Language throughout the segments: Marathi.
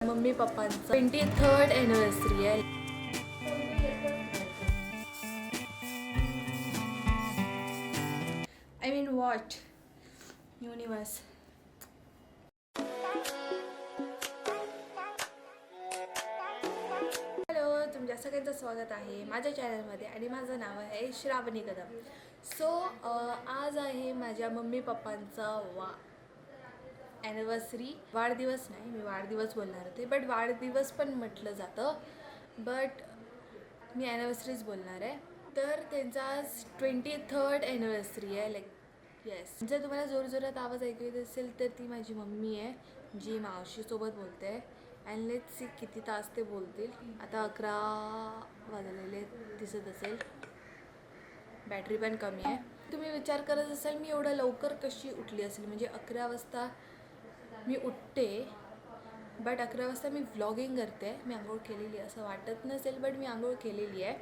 मम्मी पप्पांचं 23rd एनिव्हर्सरी आहे. I mean what universe. Hello, तुमच्या सगळ्यांचं स्वागत आहे माझ्या चॅनलमध्ये आणि माझं नाव आहे श्रावणी कदम. सो आज आहे माझ्या मम्मी पप्पांचा ॲनिव्हर्सरी. वाढदिवस नाही, मी वाढदिवस बोलणार होते, बट वाढदिवस पण म्हटलं जातं, बट मी ॲनिव्हर्सरीच बोलणार आहे. तर त्यांचा आज 23rd एनिव्हर्सरी आहे. लाईक येस, जर तुम्हाला जोरजोरात आवाज ऐकू येत असेल तर ती माझी मम्मी आहे जी मावशीसोबत बोलते आहे. अँड लेट्स सी किती तास ते बोलतील. आता 11 वाजलेले दिसत असेल. बॅटरी पण कमी आहे. तुम्ही विचार करत असाल मी एवढं लवकर कशी उठली असेल. म्हणजे 11 वाजता मी उठते, बट 11 वाजता मी व्लॉगिंग करते. मी आंघोळ केलेली असं वाटत नसेल, बट मी आंघोळ केलेली आहे.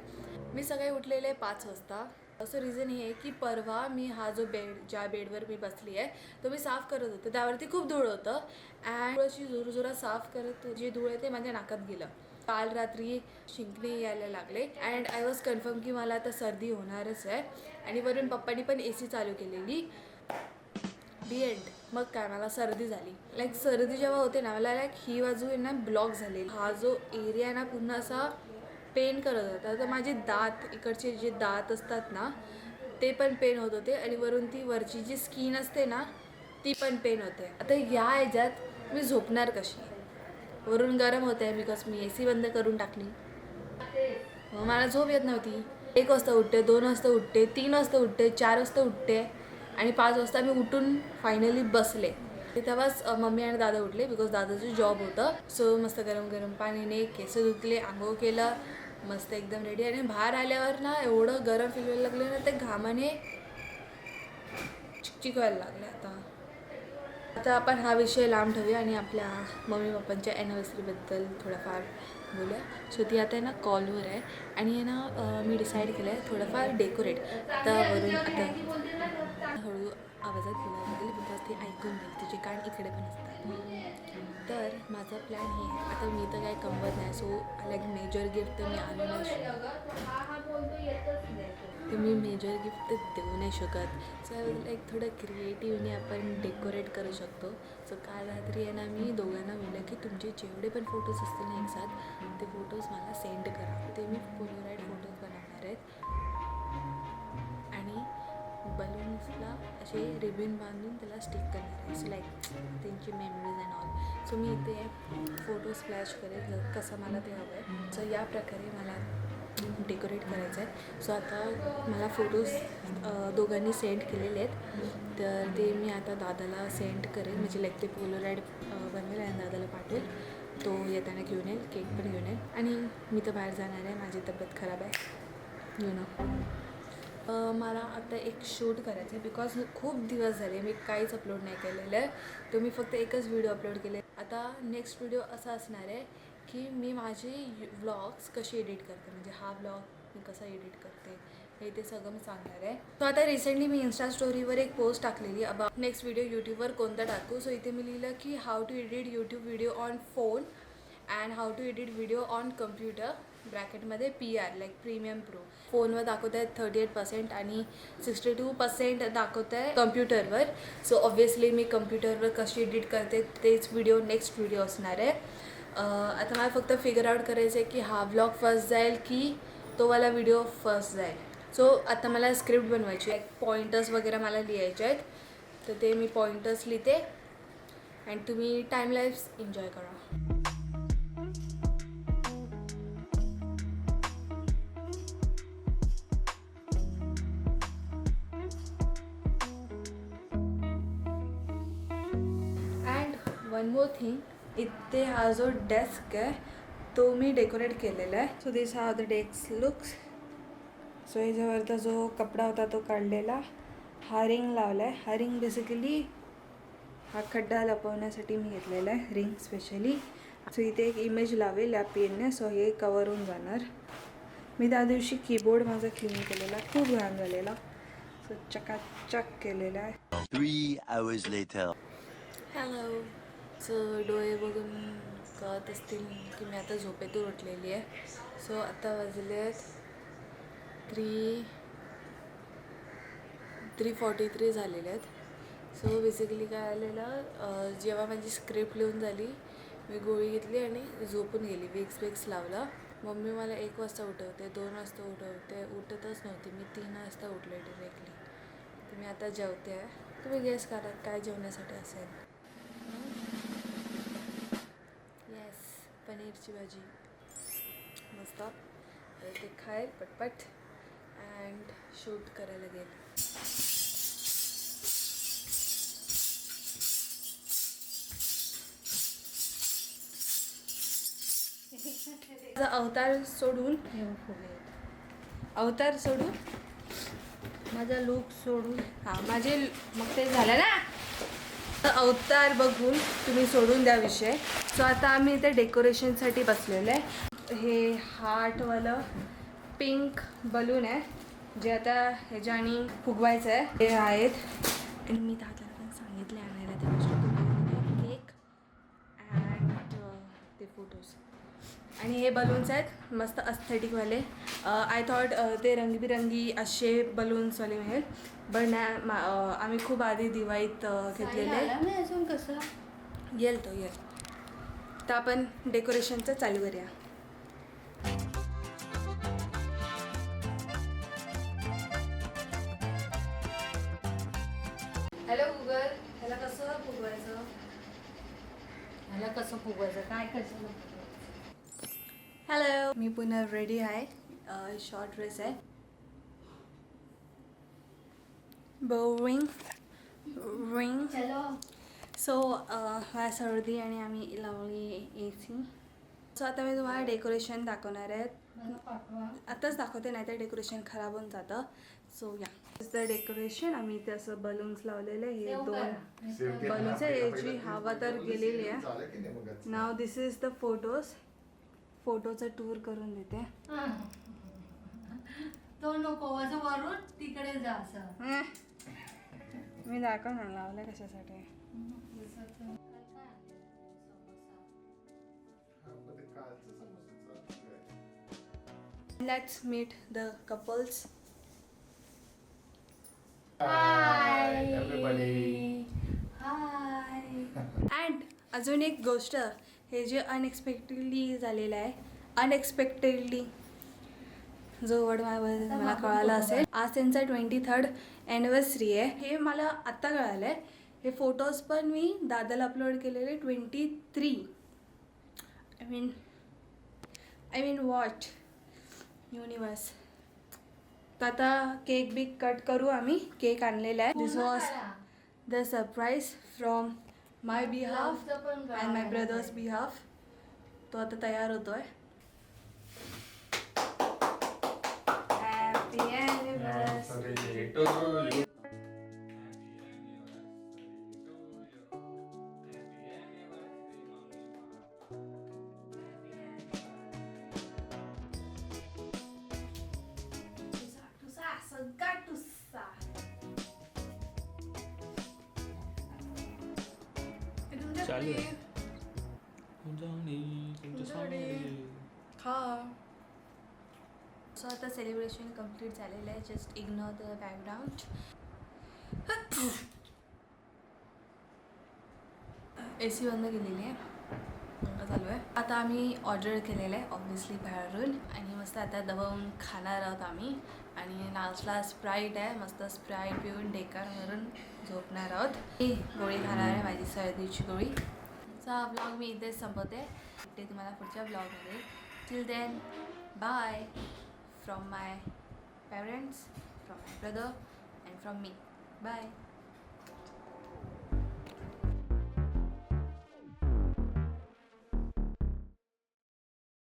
मी सकाळी उठलेले 5 वाजता. असं रिझन हे आहे की परवा मी हा जो ज्या बेडवर मी बसली आहे तो मी साफ करत होते. त्यावरती खूप धूळ होतं अँड अशी जोरजोरात साफ करत जे धूळ आहे ते माझ्या नाकात गेलं. काल रात्री शिंकणे यायला लागले अँड आय वॉज कन्फर्म की मला आता सर्दी होणारच आहे. आणि वरून पप्पांनी पण AC चालू केलेली. दी एंड. मग काय, मला सर्दी झाली. लाईक सर्दी जेव्हा होते ना, मला लाईक ही बाजू आहे ना ब्लॉक झाली. हा जो एरिया आहे ना पूर्ण असा पेन करत होता. तर माझे दात, इकडचे जे दात असतात ना ते पण पेन होत होते आणि वरून ती वरची जी स्किन असते ना ती पण पेन होते. आता या ह्याच्यात मी झोपणार कशी. वरून गरम होते आहे बिकॉज मी AC बंद करून टाकली. मग मला झोप येत नव्हती. 1 वाजता उठते, 2 वाजता उठते, 3 वाजता उठते, 4 वाजता उठते आणि 5 वाजता मी उठून फायनली बसले. तेव्हाच मम्मी आणि दादा उठले बिकॉज दादाचं जॉब होतं. सो मस्त गरम गरम पाणीने केस धुतले, आंघोळ केलं, मस्त एकदम रेडी. आणि बाहेर आल्यावर ना एवढं गरम फील व्हायला लागलं ना, ते घामाने चिकचिक व्हायला लागले. आता आपण हा विषय लांब ठेवूया आणि आपल्या मम्मी पप्पांच्या ॲनिव्हर्सरीबद्दल थोडंफार बोलूया. सो ती आता आहे ना कॉलवर आहे आणि आहे ना मी डिसाईड केलं आहे थोडंफार डेकोरेट. आता वरून आता हळू आवाजात बोलायला लागेल बिकॉज ती ऐकून घेईल. तिचे कान इकडे पण असतात. तर माझा प्लॅन हे आहे. आता मी तर काय कमवत नाही, सो लाईक मेजर गिफ्ट तर मी आणू नाही तुम्ही मेजर गिफ्ट देऊ नाही शकत. सो लाईक थोडं क्रिएटिव्हने आपण डेकोरेट करू शकतो. सो काल रात्री आहे ना मी दोघांना बोललं की तुमचे जेवढे पण फोटोज असतील ना एक साथ ते फोटोज मला सेंड करा. ते मी पोलोराईड फोटोज बनवणार आहेत आणि बलून्सला असे रिबिन बांधून त्याला स्टिक करणार आहे. सो लाईक त्यांची मेमरीज अँड ऑल. सो मी इथे फोटो स्प्लॅश करेल कसं मला ते हवं आहे. सो या प्रकारे मला डेकोरेट करायचं आहे. सो आता मला फोटोज दोघांनी सेंड केलेले आहेत, तर ते मी आता दादाला सेंड करेल. म्हणजे लाईक ते पोलोराईड बनवेल आणि दादाला पाठवेल. तो येताना घेऊन येईल, केक पण घेऊन येईल. आणि मी तर बाहेर जाणार आहे, माझी तब्येत खराब आहे यू नो. मला आता एक शूट करायचं आहे बिकॉज खूप दिवस झाले मी काहीच अपलोड नाही केलेलं आहे. तर मी फक्त एकच व्हिडिओ अपलोड केले. आता नेक्स्ट व्हिडिओ असा असणार आहे की मी माझे व्लॉग्स कसे एडिट करते, म्हणजे हा व्लॉग मी कसा एडिट करते हे ते सगळं मी सांगणार आहे. सो आता रिसेंटली मी इन्स्टा स्टोरीवर एक पोस्ट टाकलेली अबाउट नेक्स्ट व्हिडिओ यूट्यूबवर कोणता टाकू. सो इथे मी लिहिलं की how to edit YouTube video on phone and how to edit video on computer ब्रॅकेटमध्ये PR लाईक प्रीमियम प्रो. फोनवर दाखवत आहे 38% आणि 62% दाखवत आहे कम्प्युटरवर. सो ऑब्व्हियसली मी कम्प्युटरवर कशी एडिट करते तेच व्हिडिओ नेक्स्ट व्हिडिओ असणार आहे. आता मला फक्त फिगर आउट करायचं आहे की हा व्लॉग फर्स्ट जाईल की तो वाला व्हिडिओ फर्स्ट जाईल. सो आता मला स्क्रिप्ट बनवायची आहे, पॉइंटर्स वगैरे मला लिहायचे आहेत. तर ते मी पॉइंटर्स लिहिते अँड तुम्ही टाईम लाईफ्स एन्जॉय करा. अँड वन मोर थिंग, इथे हा जो डेस्क आहे तो मी डेकोरेट केलेला आहे. So this how the desk looks. So ह्याच्यावरचा जो कपडा होता तो काढलेला. हा रिंग लावला आहे. हा रिंग बेसिकली हा खड्डा लपवण्यासाठी मी घेतलेला आहे, रिंग स्पेशली. सो इथे एक इमेज लावेल या पेनने, सो हे कवर होऊन जाणार. मी त्या दिवशी कीबोर्ड माझा क्लीन केलेला, खूप घाण झालेला. सो चकाचक केलेला आहे. 3 hours later. हॅलो. सो डोळे बघून कळत असतील की मी आता झोपेतून उठलेली आहे. सो आता वाजले आहेत 3:43 झालेले आहेत. सो बेसिकली काय आलेलं, जेव्हा माझी स्क्रिप्ट लिहून झाली मी गोळी घेतली आणि झोपून गेली. विक्स लावला. मम्मी मला 1 वाजता उठवते, 2 वाजता उठवते, उठतच नव्हती. मी 3 वाजता उठले डिरेक्टली. तर मी आता जेवते आहे. तुम्ही गेस करा काय जेवण्यासाठी असेल. येस, पनीरची भाजी मस्त. ते खाईल पटपट अँड शूट करायला गेल. अवतार सोडून माझा लूक सोडून माझे मग ते झालं ना. तर अवतार बघून तुम्ही सोडून द्या विषय. सो आता आम्ही इथे डेकोरेशनसाठी बसलेलो आहे. हे हार्टवालं पिंक बलून आहे जे आता ह्याच्याने फुगवायचं आहे. हे आहेत आणि मी दादाला पण सांगितले आणायला त्या गोष्टी. केक अँड ते फोटोज आणि हे बलून्स आहेत मस्त अस्थेटिकवाले. आय थॉट ते रंगीबिरंगी असे बलून्सवाले मिळेल, पण आम्ही खूप आधी दिवाळीत घेतलेले. अजून कसं येईल तर आपण डेकोरेशनचं चालू करूया. हॅलो गुगल, ह्याला कसं फुगवायचं? काय कसं हॅलो, मी पुन्हा रेडी आहे. शॉर्ट ड्रेस आहे. बोरिंग चलो. सो मला सर्दी आणि आम्ही लावली AC. सो आता मी तुम्हाला डेकोरेशन दाखवणार आहे. आताच दाखवते, नाही तर डेकोरेशन खराब होऊन जातं. सो या द डेकोरेशन. आम्ही इथे असं बलून्स लावलेले. हे 2 बलून्स आहे. याची हवा तर गेलेली आहे. नाव दिस इज द फोटोचा टूर करून देते. तो नको, असं वरून तिकडे जा असं. मी दाखवणार लावलं कशासाठी. Let's meet the couples. Hi everybody. Hi. And अजून एक गोष्ट, हे जे अनएक्सपेक्टेडली झालेलं आहे, अनएक्सपेक्टेडली जो वर्ड मला कळाला असेल, आज त्यांचा 23rd ॲनिव्हर्सरी आहे. हे मला आत्ता कळालं आहे. हे फोटोज पण मी दादाला अपलोड केलेले 23. I mean what universe. तर आता केक बिक कट करू आम्ही. केक आणलेला आहे. This was the surprise from my behalf and my brother's behalf. तो आता तयार होतोय. Happy anniversary to you. सगळा टुस्सा. चालू आहे. खा. सो आता सेलिब्रेशन कम्प्लीट झालेलं आहे. Just ignore the background. AC बंद केलेली आहे. चालू आहे. आता आम्ही ऑर्डर केलेलं आहे ऑब्व्हियसली बाहेरून आणि मस्त आता दबावून खाणार आहोत आम्ही. आणि लास्टला स्प्राईट आहे. मस्त स्प्राईट पिऊन डेकारवरून झोपणार आहोत. मी गोळी खाणार आहे, माझी सर्दीची गोळी. चा ब्लॉग मी इथेच संपवते. ते तुम्हाला पुढच्या ब्लॉगमध्ये. Till then bye from my parents, from my brother and from me. Bye.